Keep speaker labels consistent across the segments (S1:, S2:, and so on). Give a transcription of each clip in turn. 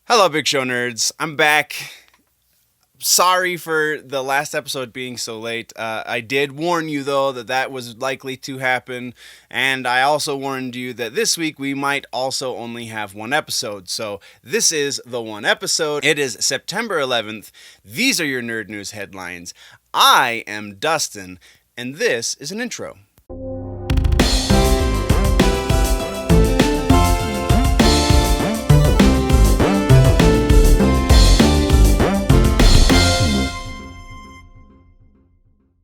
S1: Hello, Big Show nerds. I'm back. Sorry for the last episode being so late. I did warn you, though, that was likely to happen. And I also warned you that this week we might also only have one episode. So this is the one episode. It is September 11th. These are your Nerd News headlines. I am Dustin, and this is an intro.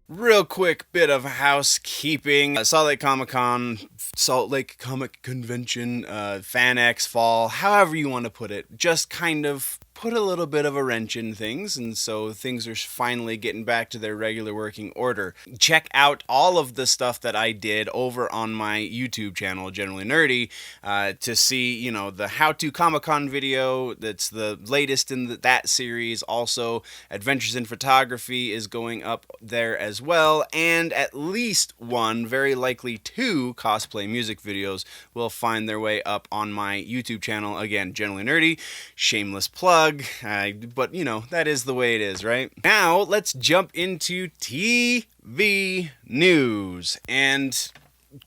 S1: Real quick bit of housekeeping. Salt Lake Comic-Con, Salt Lake Comic Convention, FanX Fall, however you want to put it, just kind of put a little bit of a wrench in things, and so things are finally getting back to their regular working order. Check out all of the stuff that I did over on my YouTube channel, Generally Nerdy, to see, the how-to Comic-Con video that's the latest in that series. Also, Adventures in Photography is going up there as well, and at least one, very likely two, cosplay music videos will find their way up on my YouTube channel. Again, Generally Nerdy, shameless plug, but that is the way it is, right? Now, let's jump into TV news, and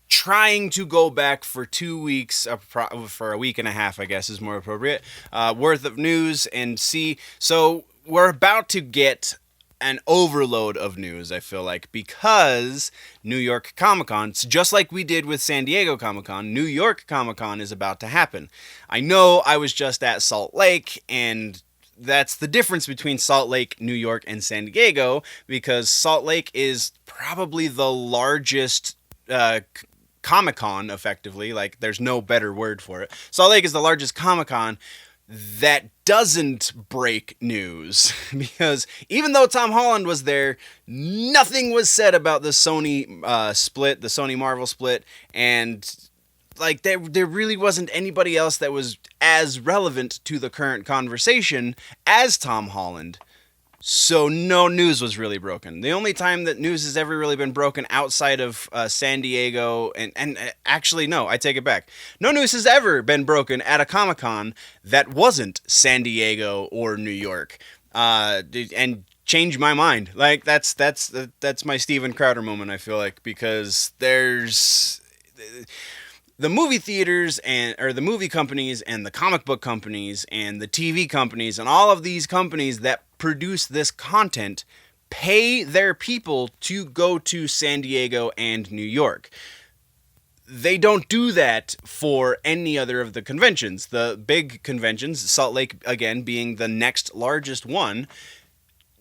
S1: trying to go back for 2 weeks, for a week and a half, I guess is more appropriate, worth of news, and see. So we're about to get an overload of news, I feel like, because New York Comic-Con, just like we did with San Diego Comic-Con, New York Comic-Con is about to happen. I know I was just at Salt Lake, and that's the difference between Salt Lake, New York, and San Diego, because Salt Lake is probably the largest Comic-Con, effectively. Like, there's no better word for it. Salt Lake is the largest Comic-Con that doesn't break news, because even though Tom Holland was there, nothing was said about the Sony split, the Sony Marvel split, and like there really wasn't anybody else that was as relevant to the current conversation as Tom Holland. So no news was really broken. The only time that news has ever really been broken outside of San Diego, and actually, no, I take it back. No news has ever been broken at a Comic-Con that wasn't San Diego or New York. And change my mind. Like, that's my Steven Crowder moment, I feel like, because there's the movie theaters or the movie companies and the comic book companies and the TV companies and all of these companies that produce this content pay their people to go to San Diego and New York. They don't do that for any other of the conventions. The big conventions, Salt Lake again being the next largest one,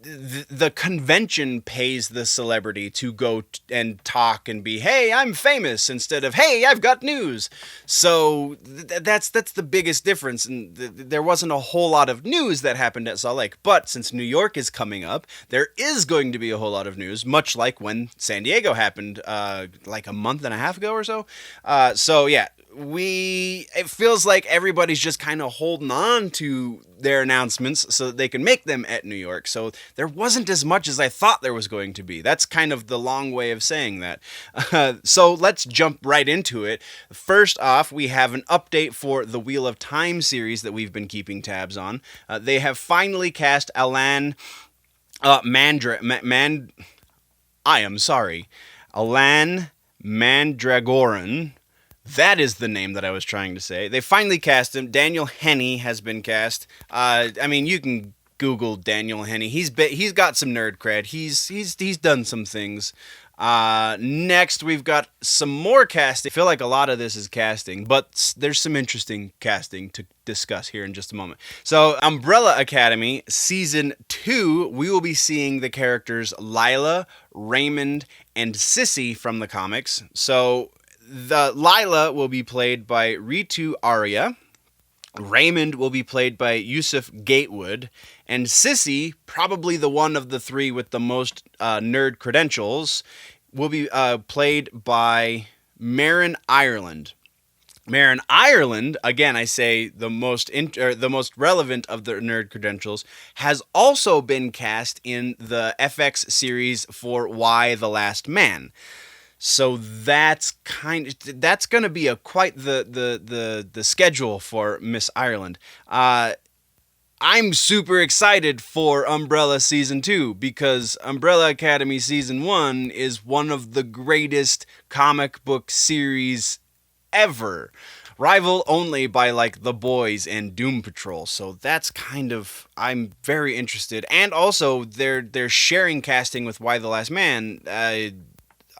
S1: the convention pays the celebrity to go and talk and be, hey, I'm famous, instead of, hey, I've got news. So that's the biggest difference. And there wasn't a whole lot of news that happened at Salt Lake. But since New York is coming up, there is going to be a whole lot of news, much like when San Diego happened like a month and a half ago or so. So yeah. It feels like everybody's just kind of holding on to their announcements so that they can make them at New York. So there wasn't as much as I thought there was going to be. That's kind of the long way of saying that. So let's jump right into it. First off, we have an update for the Wheel of Time series that we've been keeping tabs on. They have finally cast Alan Alan Mandragoran. That is the name that I was trying to say. They finally cast him. Daniel Henney has been cast. You can Google Daniel Henney. He's got some nerd cred. He's done some things. Next, we've got some more casting. I feel like a lot of this is casting, but there's some interesting casting to discuss here in just a moment. So, Umbrella Academy Season 2, we will be seeing the characters Lila, Raymond, and Sissy from the comics. So, the Lila will be played by Ritu Arya. Raymond will be played by Yusuf Gatewood. And Sissy, probably the one of the three with the most nerd credentials, will be played by Marin Ireland. Marin Ireland, again, I say the most relevant of the nerd credentials, has also been cast in the FX series for Y: The Last Man. So that's going to be quite the schedule for Miss Ireland. I'm super excited for Umbrella Season 2 because Umbrella Academy Season 1 is one of the greatest comic book series ever. Rival only by like The Boys and Doom Patrol. So that's I'm very interested. And also they're sharing casting with Y the Last Man.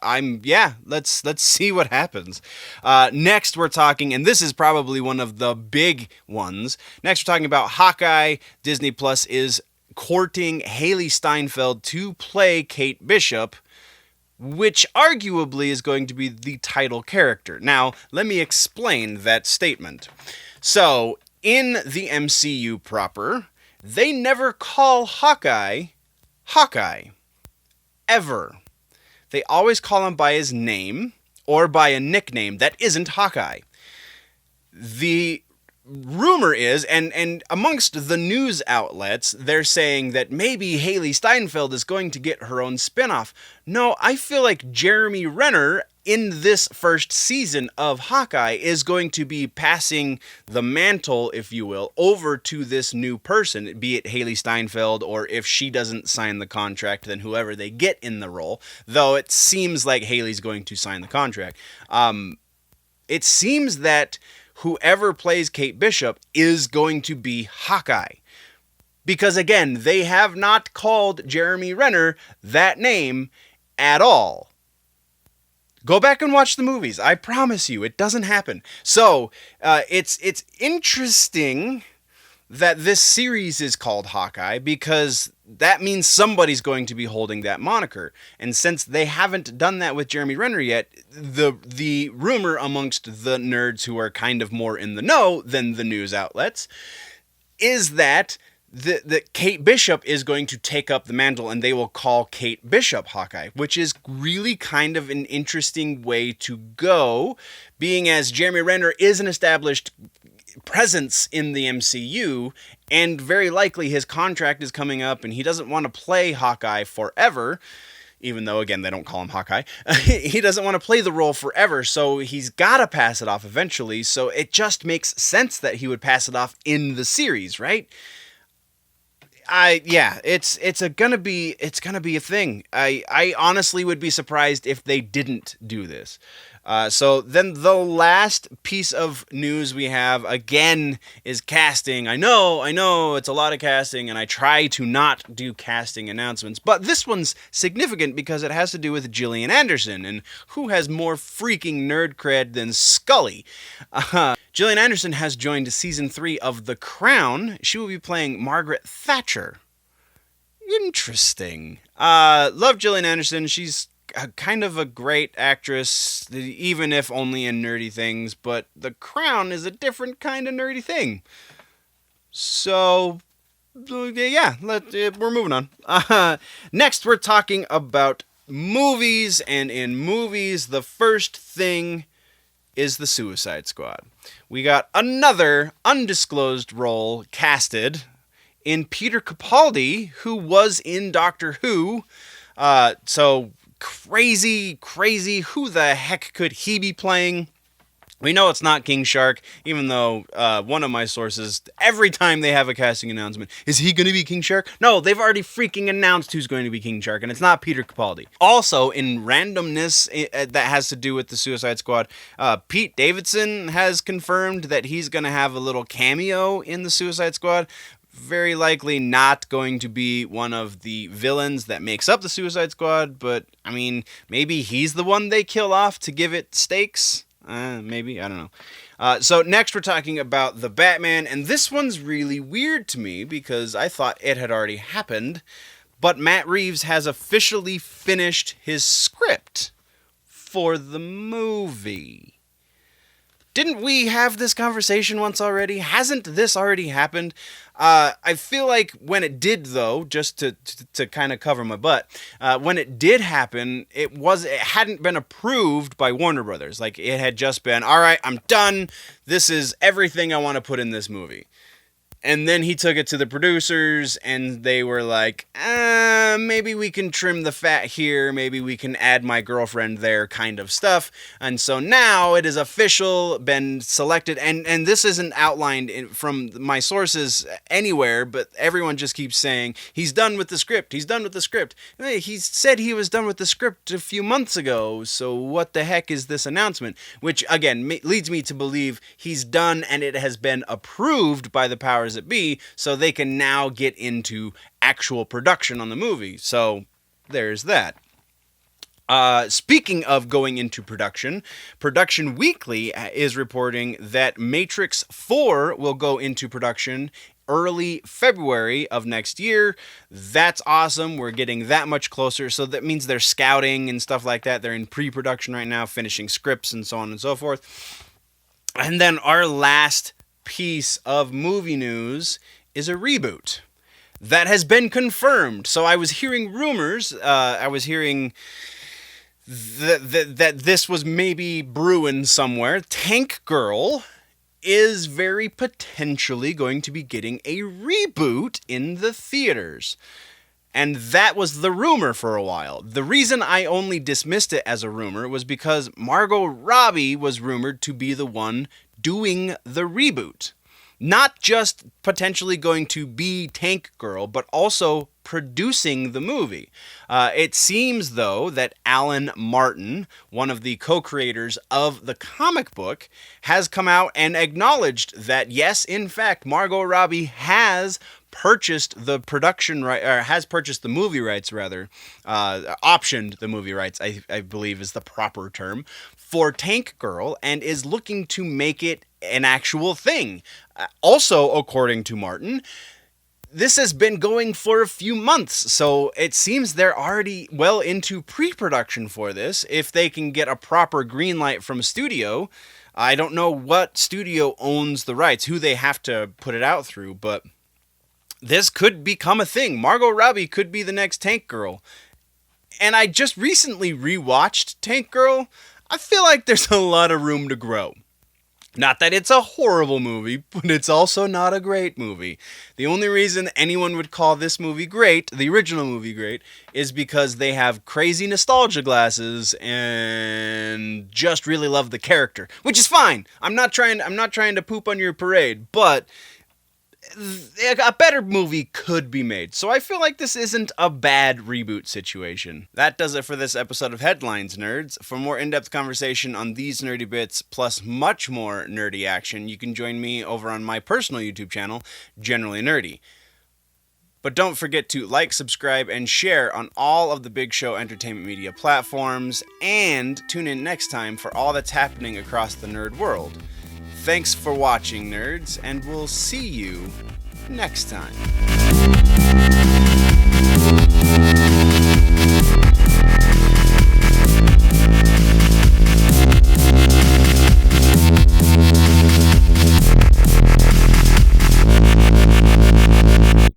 S1: Let's see what happens. Next we're talking, and this is probably one of the big ones. Next we're talking about Hawkeye. Disney Plus is courting Hailee Steinfeld to play Kate Bishop, which arguably is going to be the title character. Now, let me explain that statement. So, in the MCU proper, they never call Hawkeye, ever. They always call him by his name, or by a nickname that isn't Hawkeye. The rumor is, and amongst the news outlets, they're saying that maybe Hailee Steinfeld is going to get her own spinoff. No, I feel like Jeremy Renner, in this first season of Hawkeye, is going to be passing the mantle, if you will, over to this new person, be it Hailee Steinfeld, or if she doesn't sign the contract, then whoever they get in the role, though it seems like Hailee's going to sign the contract. It seems that whoever plays Kate Bishop is going to be Hawkeye. Because again, they have not called Jeremy Renner that name at all. Go back and watch the movies. I promise you, it doesn't happen. So, it's interesting that this series is called Hawkeye because that means somebody's going to be holding that moniker. And since they haven't done that with Jeremy Renner yet, the rumor amongst the nerds who are kind of more in the know than the news outlets is that the Kate Bishop is going to take up the mantle and they will call Kate Bishop Hawkeye, which is really kind of an interesting way to go, being as Jeremy Renner is an established presence in the MCU, and very likely his contract is coming up and he doesn't want to play Hawkeye forever, even though, again, they don't call him Hawkeye. He doesn't want to play the role forever, so he's got to pass it off eventually, so it just makes sense that he would pass it off in the series, right? It's gonna be a thing. I honestly would be surprised if they didn't do this. So then the last piece of news we have, again, is casting. I know, it's a lot of casting, and I try to not do casting announcements, but this one's significant because it has to do with Gillian Anderson, and who has more freaking nerd cred than Scully? Gillian Anderson has joined Season 3 of The Crowne. She will be playing Margaret Thatcher. Interesting. Love Gillian Anderson. She's kind of a great actress, even if only in nerdy things, but The Crowne is a different kind of nerdy thing. So, yeah, we're moving on. Next, we're talking about movies, and in movies, the first thing is the Suicide Squad. We got another undisclosed role casted in Peter Capaldi, who was in Doctor Who. So crazy. Who the heck could he be playing? We know it's not King Shark, even though one of my sources, every time they have a casting announcement, is he going to be King Shark? No, they've already freaking announced who's going to be King Shark, and it's not Peter Capaldi. Also, in randomness that has to do with the Suicide Squad, Pete Davidson has confirmed that he's going to have a little cameo in the Suicide Squad. Very likely not going to be one of the villains that makes up the Suicide Squad, but, I mean, maybe he's the one they kill off to give it stakes? Maybe, I don't know. So next we're talking about The Batman, and this one's really weird to me because I thought it had already happened, but Matt Reeves has officially finished his script for the movie. Didn't we have this conversation once already? Hasn't this already happened? I feel like when it did, though, just to kind of cover my butt, when it did happen, it hadn't been approved by Warner Brothers. Like, it had just been, all right, I'm done. This is everything I want to put in this movie. And then he took it to the producers, and they were like, maybe we can trim the fat here, maybe we can add my girlfriend there kind of stuff. And so now it is official, been selected, and this isn't outlined from my sources anywhere, but everyone just keeps saying, he's done with the script, he's done with the script. Hey, he said he was done with the script a few months ago, so what the heck is this announcement? Which, again, leads me to believe he's done and it has been approved by the powers that be, so they can now get into actual production on the movie. So there's that. Speaking of going into production, Production Weekly is reporting that Matrix 4 will go into production early February of next year. That's awesome. We're getting that much closer. So that means they're scouting and stuff like that. They're in pre-production right now, finishing scripts and so on and so forth. And then our last piece of movie news is a reboot that has been confirmed. So I was hearing rumors. I was hearing that this was maybe brewing somewhere. Tank Girl is very potentially going to be getting a reboot in the theaters. And that was the rumor for a while. The reason I only dismissed it as a rumor was because Margot Robbie was rumored to be the one doing the reboot. Not just potentially going to be Tank Girl, but also producing the movie. It seems, though, that Alan Martin, one of the co-creators of the comic book, has come out and acknowledged that, yes, in fact, Margot Robbie has purchased the production right, or has purchased the movie rights, rather, optioned the movie rights, I believe is the proper term, for Tank Girl, and is looking to make it an actual thing. Also, according to Martin, this has been going for a few months, so it seems they're already well into pre-production for this. If they can get a proper green light from a studio, I don't know what studio owns the rights, who they have to put it out through, but this could become a thing. Margot Robbie could be the next Tank Girl. And I just recently rewatched Tank Girl. I feel like there's a lot of room to grow. Not that it's a horrible movie, but it's also not a great movie. The only reason anyone would call this movie great, the original movie great, is because they have crazy nostalgia glasses and just really love the character, which is fine. I'm not trying to poop on your parade, but a better movie could be made. So I feel like this isn't a bad reboot situation. That does it for this episode of Headlines, nerds. For more in-depth conversation on these nerdy bits, plus much more nerdy action, you can join me over on my personal YouTube channel, Generally Nerdy. But don't forget to like, subscribe, and share on all of the Big Show entertainment media platforms, and tune in next time for all that's happening across the nerd world. Thanks for watching, nerds, and we'll see you next time.